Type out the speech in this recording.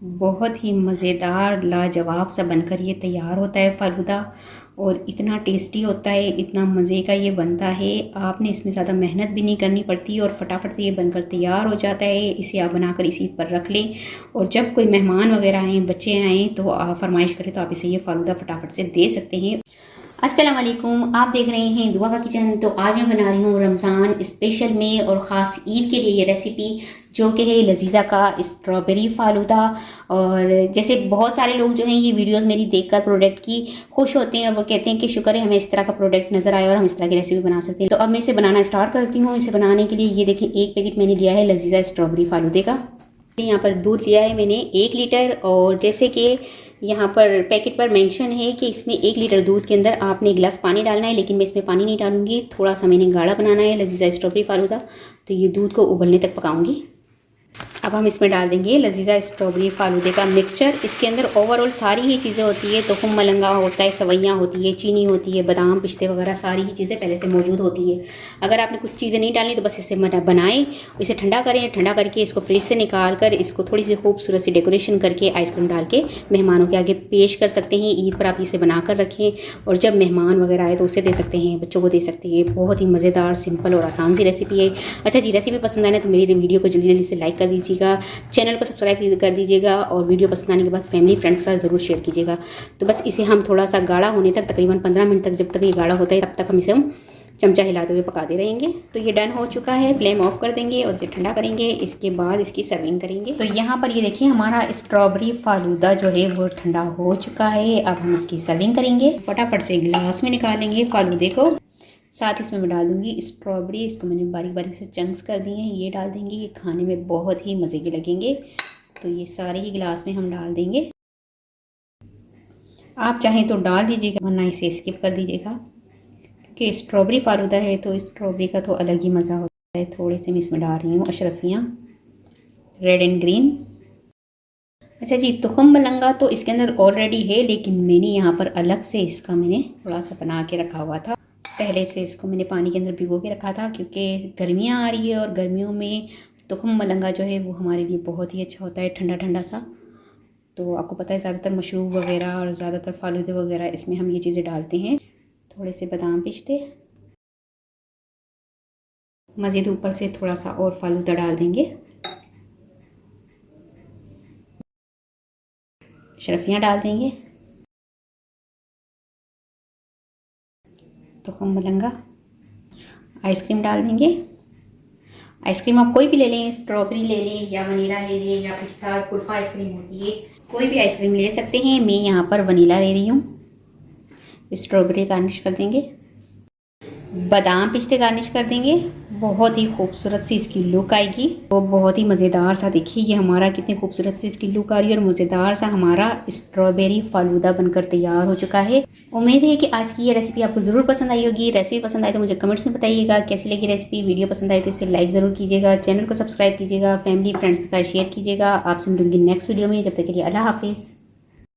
बहुत ही मज़ेदार लाजवाब सा बनकर ये तैयार होता है फ़ालूदा। और इतना टेस्टी होता है, इतना मज़े का ये बनता है। आपने इसमें ज़्यादा मेहनत भी नहीं करनी पड़ती और फटाफट से ये बनकर तैयार हो जाता है। इसे आप बनाकर इसी पर रख लें और जब कोई मेहमान वगैरह आएँ, बच्चे आएँ तो आप फरमाइश करें तो आप इसे ये फ़ालूदा फटाफट से दे सकते हैं। अस्सलाम वालेकुम, आप देख रहे हैं दुआ का किचन। तो आज मैं बना रही हूँ रमज़ान स्पेशल में और ख़ास ईद के लिए ये रेसिपी, जो कि है लजीज़ा का स्ट्रॉबेरी फ़ालूदा। और जैसे बहुत सारे लोग जो हैं ये वीडियोस मेरी देखकर प्रोडक्ट की खुश होते हैं और वो कहते हैं कि शुक्र है हमें इस तरह का प्रोडक्ट नज़र आया और हम इस तरह की रेसिपी बना सकते हैं। तो अब मैं इसे बनाना स्टार्ट करती हूँ। इसे बनाने के लिए ये देखें, एक पैकेट मैंने लिया है लजीज़ा स्ट्रॉबेरी फ़ालूदे का। यहाँ पर दूध लिया है मैंने 1 लीटर। और जैसे कि यहाँ पर पैकेट पर मेंशन है कि इसमें 1 लीटर दूध के अंदर आपने 1 गिलास पानी डालना है, लेकिन मैं इसमें पानी नहीं डालूंगी। थोड़ा सा मैंने गाढ़ा बनाना है लजीज़ा स्ट्रॉबेरी फ़ालूदा, तो ये दूध को उबलने तक पकाऊंगी। अब हम इसमें डाल देंगे लजीज़ा स्ट्रॉबेरी फ़ालूदे का मिक्सचर। इसके अंदर ओवरऑल सारी ही चीज़ें होती है, तुखम मलंगा होता है, सवैयाँ होती है, चीनी होती है, बादाम पिस्ते वगैरह सारी ही चीज़ें पहले से मौजूद होती है। अगर आपने कुछ चीज़ें नहीं डालनी तो बस इसे बनाएं, इसे ठंडा करें। ठंडा करके इसको फ्रिज से निकाल कर इसको थोड़ी सी खूबसूरत सी डेकोरेशन करके आइसक्रीम डाल के मेहमानों के आगे पेश कर सकते हैं। ईद पर आप इसे बना कर रखें और जब मेहमान वगैरह आए तो उसे दे सकते हैं, बच्चों को दे सकते हैं। बहुत ही मज़ेदार, सिंपल और आसान सी रेसिपी है। अच्छा जी, रेसिपी पसंद आए तो मेरी वीडियो को जल्दी जल्दी से लाइक कर दीजिएगा, चैनल को सब्सक्राइब कर दीजिएगा और वीडियो पसंद आने के बाद फैमिली फ्रेंड के साथ ज़रूर शेयर कीजिएगा। तो बस इसे हम थोड़ा सा गाढ़ा होने तक, तकरीबन 15 मिनट तक, जब तक ये गाढ़ा होता है तब तक हम इसे चमचा हिलाते हुए पकाते रहेंगे। तो ये डन हो चुका है, फ्लेम ऑफ कर देंगे और इसे ठंडा करेंगे। इसके बाद इसकी सर्विंग करेंगे। तो यहाँ पर ये देखिए हमारा स्ट्रॉबेरी फ़ालूदा जो है वो ठंडा हो चुका है। अब हम इसकी सर्विंग करेंगे। फटाफट से गिलास में निकालेंगे फ़ालूदे को। साथ इसमें मैं डाल दूँगी स्ट्रॉबेरी, इसको मैंने बारीक बारीक से चंक्स कर दिए हैं, ये डाल देंगे। ये खाने में बहुत ही मज़े के लगेंगे। तो ये सारे ही गिलास में हम डाल देंगे। आप चाहें तो डाल दीजिएगा, वरना इसे स्किप कर दीजिएगा, क्योंकि स्ट्रॉबेरी फ़ालूदा है तो स्ट्रॉबेरी का तो अलग ही मज़ा होता है। थोड़े से मैं इसमें डाल रही हूँ अशरफियाँ, रेड एंड ग्रीन। अच्छा जी, तुखम मलंगा तो इसके अंदर ऑलरेडी है, लेकिन मैंने यहाँ पर अलग से इसका मैंने थोड़ा सा बना के रखा हुआ था। पहले से इसको मैंने पानी के अंदर भिगो के रखा था, क्योंकि गर्मियाँ आ रही है और गर्मियों में तुखम मलंगा जो है वो हमारे लिए बहुत ही अच्छा होता है, ठंडा ठंडा सा। तो आपको पता है ज़्यादातर मशरूब वगैरह और ज़्यादातर फ़ालूदे वगैरह इसमें हम ये चीज़ें डालते हैं। थोड़े से बादाम पिस्ते, मज़ीद ऊपर से थोड़ा सा और फ़ालूदा डाल देंगे। शरफियाँ डाल देंगे, तो हम मलंगा, आइसक्रीम डाल देंगे। आइसक्रीम आप कोई भी ले लें, स्ट्रॉबेरी ले लें या वनीला ले लें या पिस्ता कुल्फ़ा आइसक्रीम होती है, कोई भी आइसक्रीम ले सकते हैं। मैं यहाँ पर वनीला ले रही हूँ। स्ट्रॉबेरी गार्निश कर देंगे, बादाम पिस्ते गार्निश कर देंगे। बहुत ही खूबसूरत सी इसकी लुक आएगी, वो बहुत ही मज़ेदार सा। देखिए ये हमारा कितनी खूबसूरत सी इसकी लुक आ रही है और मज़ेदार सा हमारा स्ट्रॉबेरी फ़ालूदा बनकर तैयार हो चुका है। उम्मीद है कि आज की ये रेसिपी आपको ज़रूर पसंद आई होगी। रेसिपी पसंद आए तो मुझे कमेंट्स में बताइएगा कैसी लगी रेसिपी। वीडियो पसंद आए तो इसे लाइक ज़रूर कीजिएगा, चैनल को सब्सक्राइब कीजिएगा, फैमिली फ्रेंड्स के साथ शेयर कीजिएगा। आपसे मिलूंगी नेक्स्ट वीडियो में। जब तक के लिए अल्लाह हाफिज़।